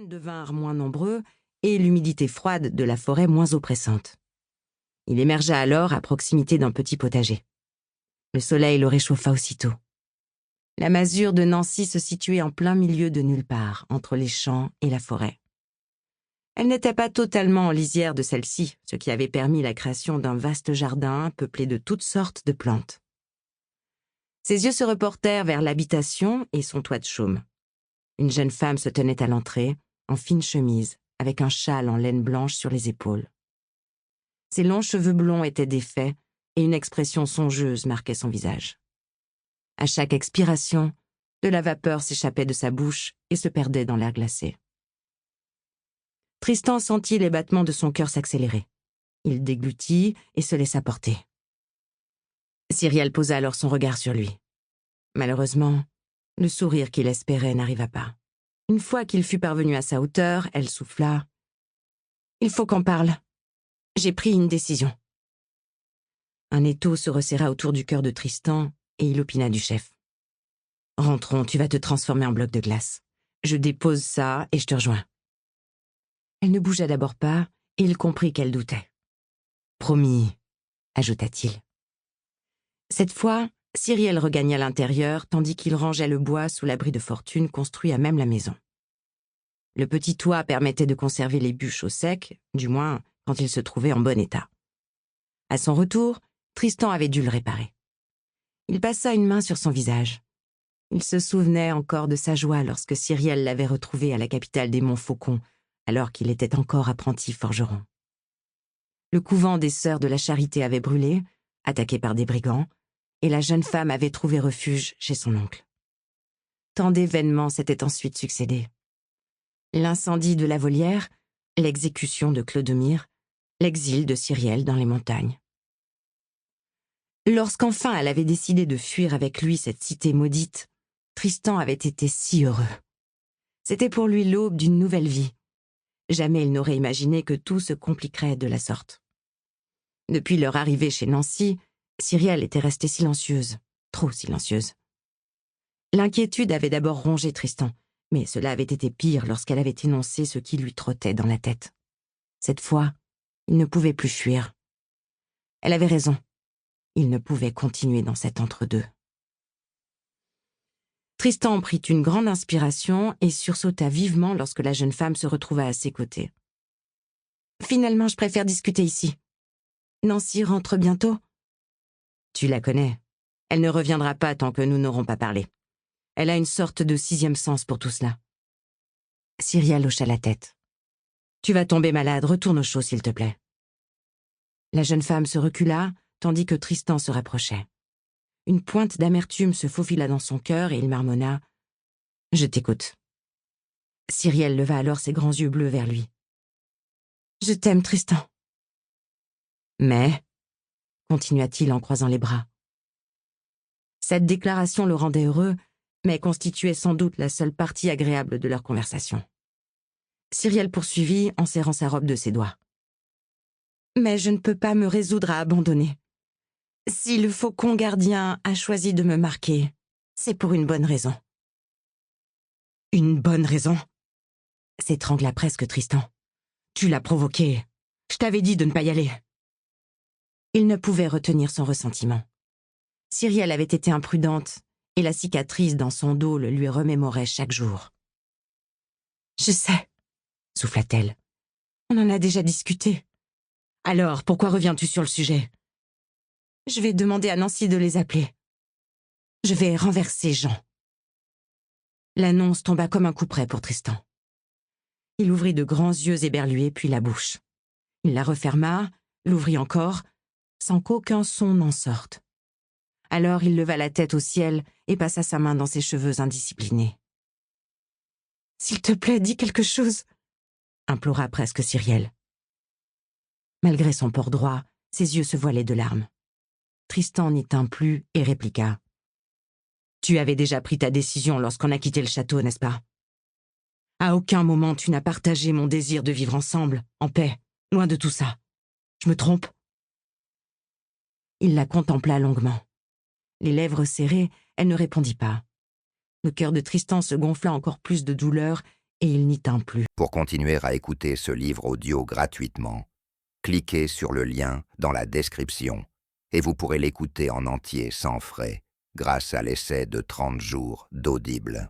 devinrent moins nombreux et l'humidité froide de la forêt moins oppressante. Il émergea alors à proximité d'un petit potager. Le soleil le réchauffa aussitôt. La masure de Nancy se situait en plein milieu de nulle part, entre les champs et la forêt. Elle n'était pas totalement en lisière de celle-ci, ce qui avait permis la création d'un vaste jardin peuplé de toutes sortes de plantes. Ses yeux se reportèrent vers l'habitation et son toit de chaume. Une jeune femme se tenait à l'entrée, en fine chemise, avec un châle en laine blanche sur les épaules. Ses longs cheveux blonds étaient défaits et une expression songeuse marquait son visage. À chaque expiration, de la vapeur s'échappait de sa bouche et se perdait dans l'air glacé. Tristan sentit les battements de son cœur s'accélérer. Il déglutit et se laissa porter. Cyrielle posa alors son regard sur lui. Malheureusement, le sourire qu'il espérait n'arriva pas. Une fois qu'il fut parvenu à sa hauteur, elle souffla. « Il faut qu'on parle. J'ai pris une décision. » Un étau se resserra autour du cœur de Tristan et il opina du chef. « Rentrons, tu vas te transformer en bloc de glace. Je dépose ça et je te rejoins. » Elle ne bougea d'abord pas et il comprit qu'elle doutait. « Promis, » ajouta-t-il. Cette fois, Cyrielle regagna l'intérieur tandis qu'il rangeait le bois sous l'abri de fortune construit à même la maison. Le petit toit permettait de conserver les bûches au sec, du moins quand il se trouvait en bon état. À son retour, Tristan avait dû le réparer. Il passa une main sur son visage. Il se souvenait encore de sa joie lorsque Cyrielle l'avait retrouvé à la capitale des Montfaucon, alors qu'il était encore apprenti forgeron. Le couvent des Sœurs de la Charité avait brûlé, attaqué par des brigands, et la jeune femme avait trouvé refuge chez son oncle. Tant d'événements s'étaient ensuite succédés. L'incendie de la volière, l'exécution de Clodomir, l'exil de Cyrielle dans les montagnes. Lorsqu'enfin elle avait décidé de fuir avec lui cette cité maudite, Tristan avait été si heureux. C'était pour lui l'aube d'une nouvelle vie. Jamais il n'aurait imaginé que tout se compliquerait de la sorte. Depuis leur arrivée chez Nancy, Cyrielle était restée silencieuse, trop silencieuse. L'inquiétude avait d'abord rongé Tristan, mais cela avait été pire lorsqu'elle avait énoncé ce qui lui trottait dans la tête. Cette fois, il ne pouvait plus fuir. Elle avait raison. Il ne pouvait continuer dans cet entre-deux. Tristan prit une grande inspiration et sursauta vivement lorsque la jeune femme se retrouva à ses côtés. « Finalement, je préfère discuter ici. Nancy rentre bientôt ?»« Tu la connais. Elle ne reviendra pas tant que nous n'aurons pas parlé. Elle a une sorte de sixième sens pour tout cela. » Cyrielle hocha la tête. « Tu vas tomber malade, retourne au chaud, s'il te plaît. » La jeune femme se recula, tandis que Tristan se rapprochait. Une pointe d'amertume se faufila dans son cœur et il marmonna « Je t'écoute. » Cyrielle leva alors ses grands yeux bleus vers lui. « Je t'aime, Tristan. » « Mais, » continua-t-il en croisant les bras. Cette déclaration le rendait heureux, mais constituait sans doute la seule partie agréable de leur conversation. Cyrielle poursuivit en serrant sa robe de ses doigts. « Mais je ne peux pas me résoudre à abandonner. Si le faucon gardien a choisi de me marquer, c'est pour une bonne raison. » « Une bonne raison ?» s'étrangla presque Tristan. « Tu l'as provoqué. Je t'avais dit de ne pas y aller. » Il ne pouvait retenir son ressentiment. Cyrielle avait été imprudente et la cicatrice dans son dos le lui remémorait chaque jour. « Je sais, » souffla-t-elle. « On en a déjà discuté. » « Alors, pourquoi reviens-tu sur le sujet ? » « Je vais demander à Nancy de les appeler. Je vais renverser Jean. » L'annonce tomba comme un coup près pour Tristan. Il ouvrit de grands yeux éberlués, puis la bouche. Il la referma, l'ouvrit encore, sans qu'aucun son n'en sorte. Alors il leva la tête au ciel et passa sa main dans ses cheveux indisciplinés. « S'il te plaît, dis quelque chose !» implora presque Cyrielle. Malgré son port droit, ses yeux se voilaient de larmes. Tristan n'y tint plus et répliqua. « Tu avais déjà pris ta décision lorsqu'on a quitté le château, n'est-ce pas ? À aucun moment tu n'as partagé mon désir de vivre ensemble, en paix, loin de tout ça. Je me trompe ?» Il la contempla longuement. Les lèvres serrées, elle ne répondit pas. Le cœur de Tristan se gonfla encore plus de douleur et il n'y tint plus. Pour continuer à écouter ce livre audio gratuitement, cliquez sur le lien dans la description et vous pourrez l'écouter en entier sans frais grâce à l'essai de 30 jours d'Audible.